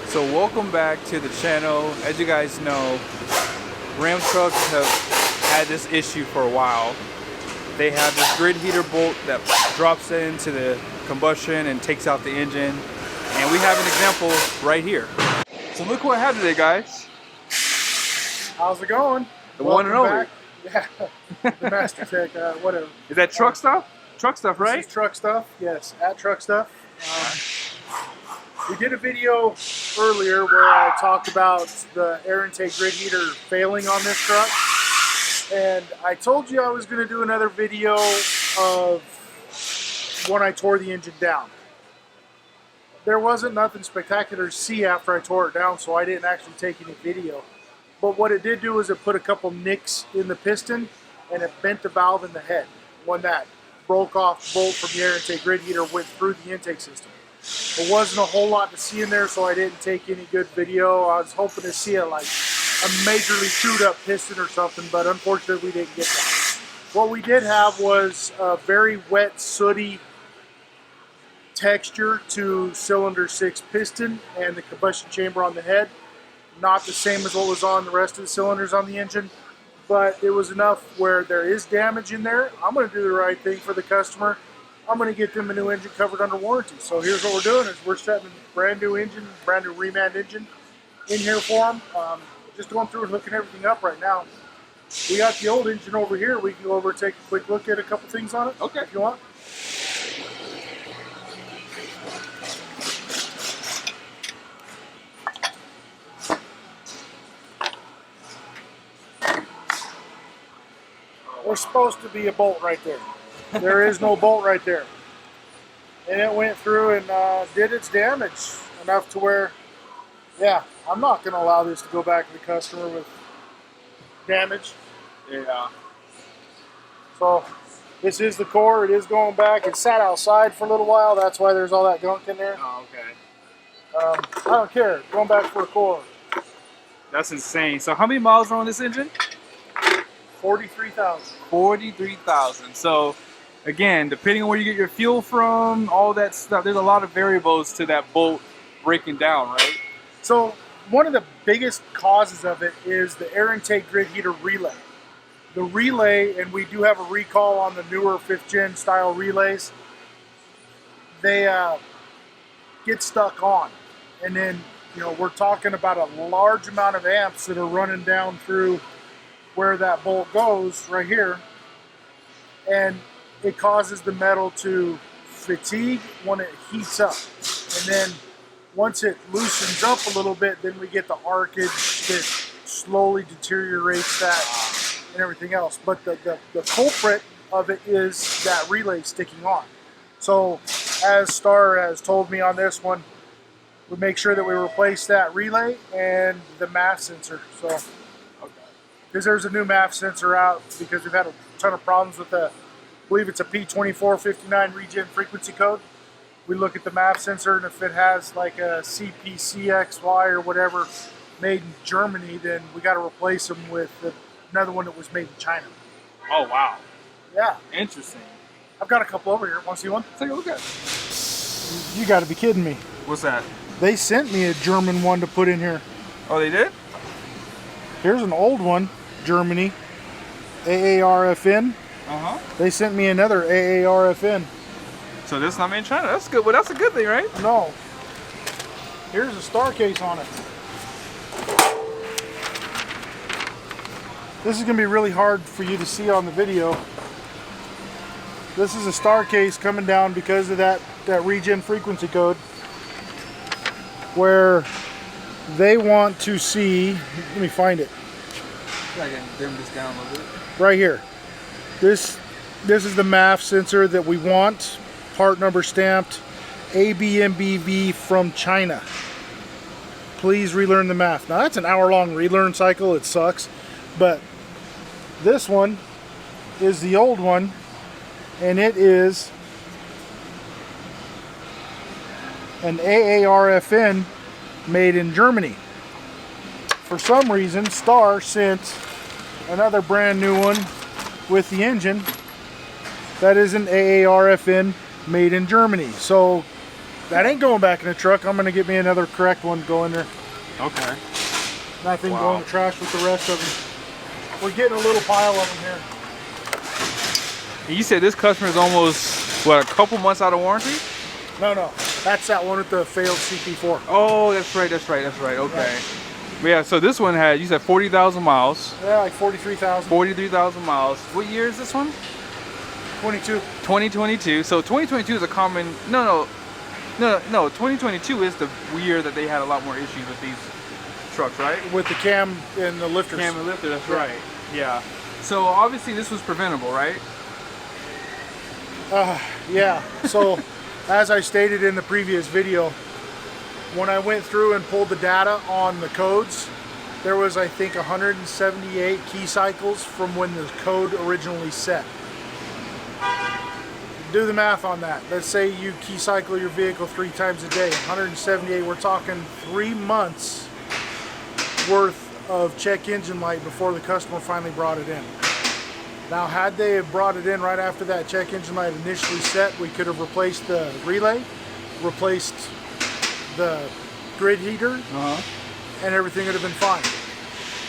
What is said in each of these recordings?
So welcome back to the channel. As you guys know, Ram trucks have had this issue for a while. They have this grid heater bolt that drops into the combustion and takes out the engine. And we have an example right here. So look what happened today, guys. How's it going? The one and only. Yeah, the Master Tech, whatever. Is that truck stuff? Truck stuff, right? This is truck stuff, yes, at truck stuff. We did a video earlier where I talked about the air intake grid heater failing on this truck. And I told you I was going to do another video of when I tore the engine down. There wasn't nothing spectacular to see after I tore it down, so I didn't actually take any video. But what it did do is it put a couple nicks in the piston and it bent the valve in the head. When that broke off bolt from the air intake grid heater went through the intake system. There wasn't a whole lot to see in there, so I didn't take any good video. I was hoping to see like a majorly chewed up piston or something, but unfortunately we didn't get that. What we did have was a very wet, sooty texture to cylinder 6 piston and the combustion chamber on the head. Not the same as what was on the rest of the cylinders on the engine, but it was enough where there is damage in there. I'm going to do the right thing for the customer. I'm going to get them a new engine covered under warranty. So here's what we're doing: is we're setting a brand new engine, brand new reman engine in here for them. Just going through and hooking everything up right now. We got the old engine over here. We can go over and take a quick look at a couple things on it. Okay. If you want. There's supposed to be a bolt right there. There is no bolt right there. And it went through and did its damage enough to where, yeah, I'm not going to allow this to go back to the customer with damage. Yeah. So this is the core. It is going back. It sat outside for a little while. That's why there's all that gunk in there. Oh, okay. I don't care. Going back for a core. That's insane. So how many miles are on this engine? 43,000. 43,000. So again, depending on where you get your fuel from, all that stuff, there's a lot of variables to that bolt breaking down, right? So one of the biggest causes of it is the air intake grid heater relay. The relay, and we do have a recall on the newer 5th gen style relays, they get stuck on. And then, you know, we're talking about a large amount of amps that are running down through where that bolt goes right here, and it causes the metal to fatigue when it heats up. And then once it loosens up a little bit, then we get the arcage that slowly deteriorates that and everything else. But the culprit of it is that relay sticking on. So as Star has told me on this one, we make sure that we replace that relay and the MAF sensor. So because there's a new MAF sensor out, because we've had a ton of problems with the, I believe it's a P2459 regen frequency code. We look at the MAF sensor, and if it has like a CPCXY or whatever made in Germany, then we got to replace them with another one that was made in China. Oh, wow. Yeah. Interesting. I've got a couple over here. Want to see one? Take a look at it. You got to be kidding me. What's that? They sent me a German one to put in here. Oh, they did? Here's an old one, Germany, AARFN. They sent me another AARFN. So this is not made in China. That's good. Well, that's a good thing, right? No. Here's a star case on it. This is going to be really hard for you to see on the video. This is a star case coming down because of that regen frequency code, where they want to see, let me find it. I can dim this down a little bit. Right here. This is the MAF sensor that we want. Part number stamped ABMBV from China. Please relearn the MAF. Now that's an hour-long relearn cycle. It sucks. But this one is the old one, and it is an AARFN made in Germany. For some reason, Star sent another brand new one with the engine that is an AARFN made in Germany. So That ain't going back in the truck. I'm gonna get me another correct one to go in there. Okay. That thing go in the trash with the rest of them. We're getting a little pile of them here. You said this customer is almost, what, a couple months out of warranty? No, that's that one with the failed CP4. Oh, that's right. Okay. Right. Yeah, so this one had, you said 40,000 miles. Yeah, like 43,000. 43,000 miles. What year is this one? 22. 2022. So 2022 is a common, no, 2022 is the year that they had a lot more issues with these trucks, right? With the cam and the lifters. Cam and lifter, that's right. Yeah. So obviously this was preventable, right? Yeah. So as I stated in the previous video, when I went through and pulled the data on the codes, there was, I think, 178 key cycles from when the code originally set. Do the math on that. Let's say you key cycle your vehicle 3 times a day. 178, we're talking 3 months worth of check engine light before the customer finally brought it in. Now, had they have brought it in right after that check engine light initially set, we could have replaced the relay, replaced the grid heater, and everything would have been fine.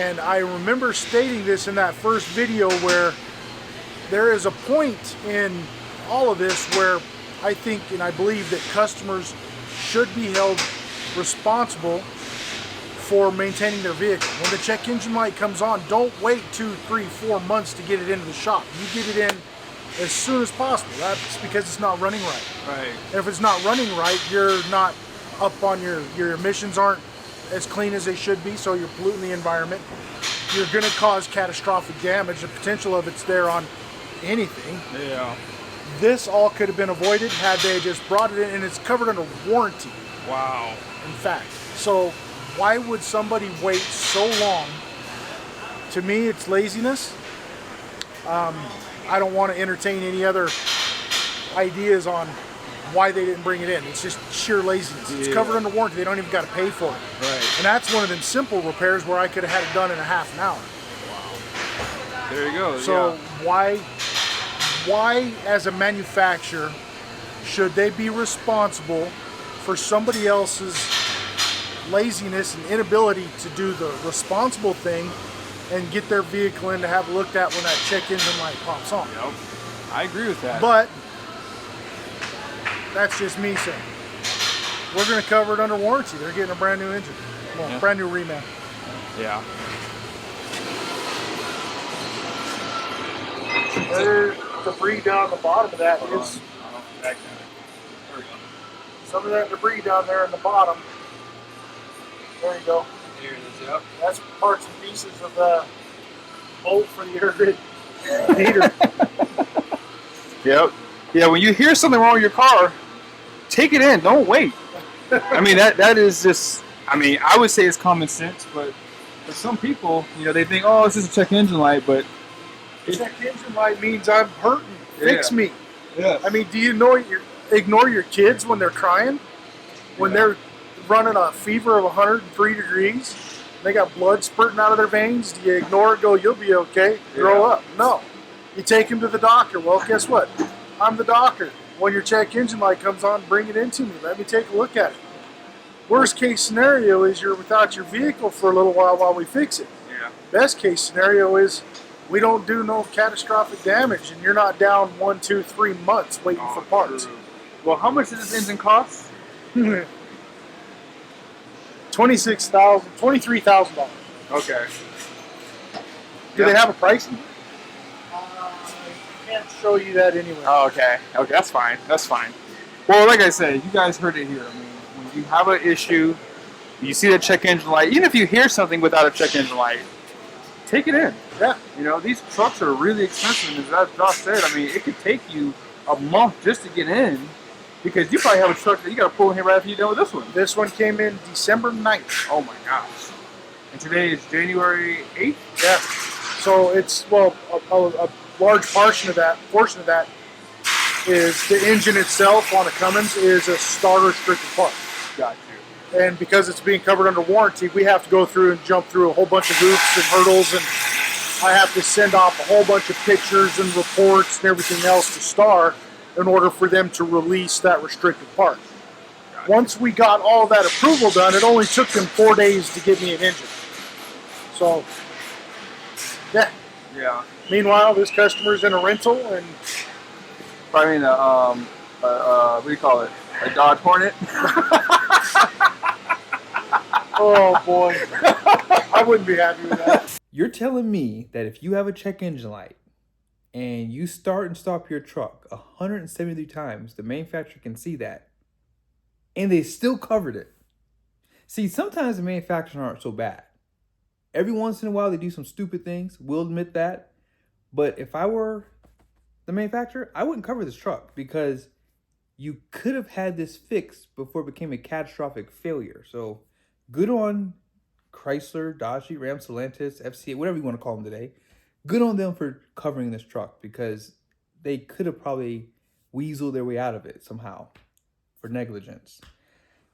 And I remember stating this in that first video where there is a point in all of this where I think and I believe that customers should be held responsible for maintaining their vehicle. When the check engine light comes on, don't wait 2, 3, 4 months to get it into the shop. You get it in as soon as possible. That's because it's not running right. Right. And if it's not running right, you're not up on your emissions aren't as clean as they should be, so you're polluting the environment. You're going to cause catastrophic damage. The potential of it's there on anything. Yeah. This all could have been avoided had they just brought it in, and it's covered under warranty. Wow. In fact, so why would somebody wait so long? To me, it's laziness. I don't want to entertain any other ideas on why they didn't bring it in. It's just sheer laziness. It's covered under warranty. They don't even got to pay for it. Right. And that's one of them simple repairs where I could have had it done in a half an hour. Wow. There you go. So why as a manufacturer should they be responsible for somebody else's laziness and inability to do the responsible thing and get their vehicle in to have looked at when that check engine light pops on? Yep. I agree with that. But that's just me saying. We're going to cover it under warranty. They're getting a brand new engine. Well, brand new reman. Yeah. There's debris down the bottom of that. Some of that debris down there in the bottom. There you go. Here it is, yep. That's parts and pieces of the bolt for the air grid heater. Yep. Yeah, when you hear something wrong with your car, take it in. Don't wait. I mean, that is just, I mean, I would say it's common sense, but for some people, you know, they think, oh, it's just a check engine light, but check engine light means I'm hurting. Fix me. Yeah. I mean, do you know ignore your kids when they're crying? When they're running a fever of 103 degrees, they got blood spurting out of their veins? Do you ignore it, go, you'll be okay, grow up? No. You take them to the doctor. Well, guess what? I'm the doctor. When your check engine light comes on, bring it into me. Let me take a look at it. Worst case scenario is you're without your vehicle for a little while we fix it. Yeah. Best case scenario is we don't do no catastrophic damage and you're not down 1, 2, 3 months waiting for parts. True. Well, how much does this engine cost? $23,000. Okay. Do they have a pricing? I can't show you that anyway. Oh, okay. Okay, that's fine. That's fine. Well, like I said, you guys heard it here. I mean, when you have an issue, you see the check engine light, even if you hear something without a check engine light, take it in. Yeah. You know, these trucks are really expensive, and as Josh said, I mean, it could take you a month just to get in, because you probably have a truck that you got to pull in here right after you're done with this one. This one came in December 9th. Oh my gosh. And today is January 8th? Yeah. So it's, well, a large portion of that is the engine itself on a Cummins is a star restricted part. Got you. And because it's being covered under warranty, we have to go through and jump through a whole bunch of hoops and hurdles, and I have to send off a whole bunch of pictures and reports and everything else to Star in order for them to release that restricted part. Once we got all that approval done, it only took them 4 days to get me an engine. So, yeah. Yeah. Meanwhile, this customer's in a rental and Probably in a what do you call it? A Dodge Hornet. oh boy, I wouldn't be happy with that. You're telling me that if you have a check engine light and you start and stop your truck 173 times, the manufacturer can see that, and they still covered it. See, sometimes the manufacturers aren't so bad. Every once in a while, they do some stupid things. We'll admit that. But if I were the manufacturer, I wouldn't cover this truck because you could have had this fixed before it became a catastrophic failure. So good on Chrysler, Dodge, Ram, Stellantis, FCA, whatever you want to call them today. Good on them for covering this truck because they could have probably weaseled their way out of it somehow for negligence.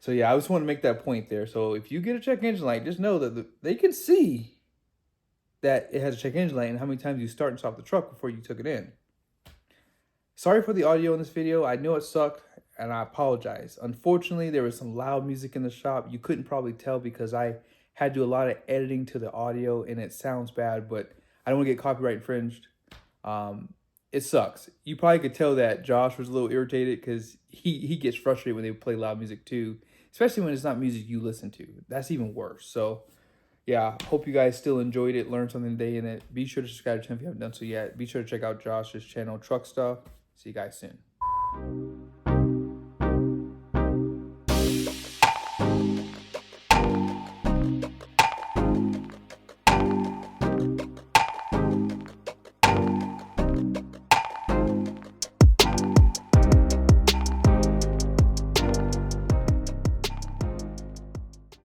So yeah, I just want to make that point there. So if you get a check engine light, just know that they can see that it has a check engine light and how many times you start and stop the truck before you took it in. Sorry for the audio in this video. I know it sucked and I apologize. Unfortunately, there was some loud music in the shop. You couldn't probably tell because I had to do a lot of editing to the audio and it sounds bad, but I don't want to get copyright infringed. It sucks. You probably could tell that Josh was a little irritated because he gets frustrated when they play loud music too, especially when it's not music you listen to. That's even worse. So yeah, hope you guys still enjoyed it, learned something today in it. Be sure to subscribe to the channel if you haven't done so yet. Be sure to check out Josh's channel, Truck Stuff. See you guys soon.